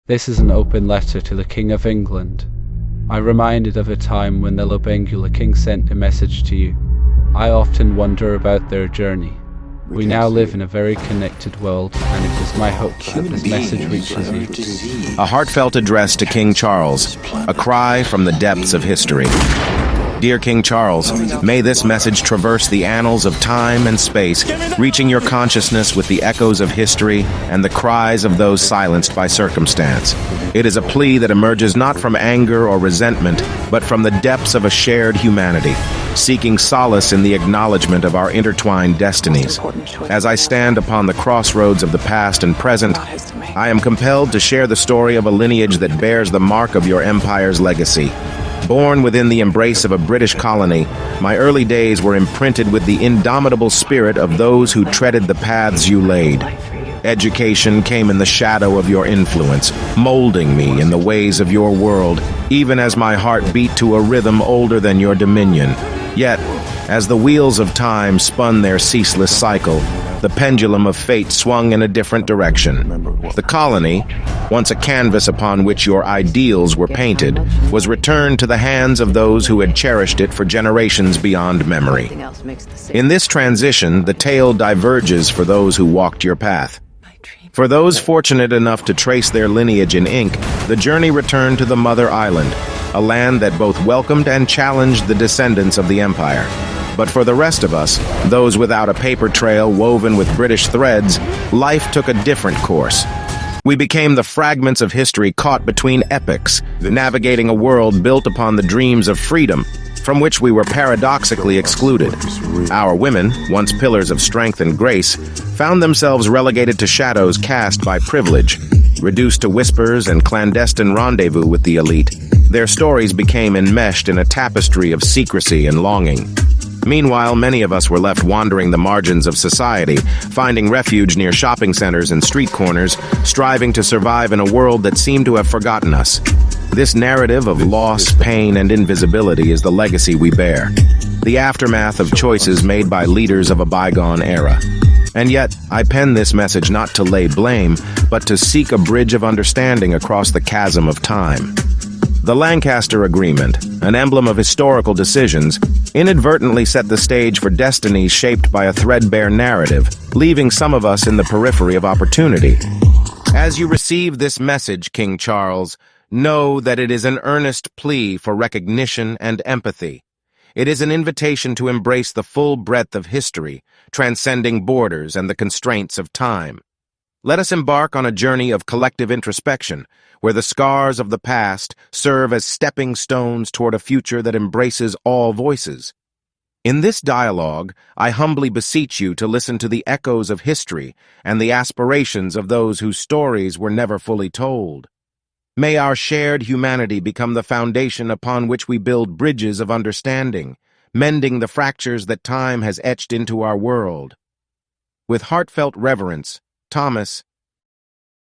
This is an open letter to the King of England. I'm reminded of a time when the Lobengula King sent a message to you. I often wonder about their journey. We now live in a very connected world, and it is my hope that this message reaches you. A heartfelt address to King Charles, a cry from the depths of history. Dear King Charles, may this message traverse the annals of time and space, reaching your consciousness with the echoes of history and the cries of those silenced by circumstance. It is a plea that emerges not from anger or resentment, but from the depths of a shared humanity, seeking solace in the acknowledgement of our intertwined destinies. As I stand upon the crossroads of the past and present, I am compelled to share the story of a lineage that bears the mark of your empire's legacy. Born within the embrace of a British colony, my early days were imprinted with the indomitable spirit of those who treaded the paths you laid. Education came in the shadow of your influence, molding me in the ways of your world, even as my heart beat to a rhythm older than your dominion. Yet, as the wheels of time spun their ceaseless cycle, the pendulum of fate swung in a different direction. The colony, once a canvas upon which your ideals were painted, was returned to the hands of those who had cherished it for generations beyond memory. In this transition, the tale diverges for those who walked your path. For those fortunate enough to trace their lineage in ink, the journey returned to the Mother Island, a land that both welcomed and challenged the descendants of the empire. But for the rest of us, those without a paper trail woven with British threads, life took a different course. We became the fragments of history caught between epochs, navigating a world built upon the dreams of freedom, from which we were paradoxically excluded. Our women, once pillars of strength and grace, found themselves relegated to shadows cast by privilege, reduced to whispers and clandestine rendezvous with the elite. Their stories became enmeshed in a tapestry of secrecy and longing. Meanwhile, many of us were left wandering the margins of society, finding refuge near shopping centers and street corners, striving to survive in a world that seemed to have forgotten us. This narrative of loss, pain, and invisibility is the legacy we bear, the aftermath of choices made by leaders of a bygone era. And yet, I pen this message not to lay blame, but to seek a bridge of understanding across the chasm of time. The Lancaster Agreement, an emblem of historical decisions, inadvertently set the stage for destinies shaped by a threadbare narrative, leaving some of us in the periphery of opportunity. As you receive this message, King Charles, know that it is an earnest plea for recognition and empathy. It is an invitation to embrace the full breadth of history, transcending borders and the constraints of time. Let us embark on a journey of collective introspection, where the scars of the past serve as stepping stones toward a future that embraces all voices. In this dialogue, I humbly beseech you to listen to the echoes of history and the aspirations of those whose stories were never fully told. May our shared humanity become the foundation upon which we build bridges of understanding, mending the fractures that time has etched into our world. With heartfelt reverence, Thomas,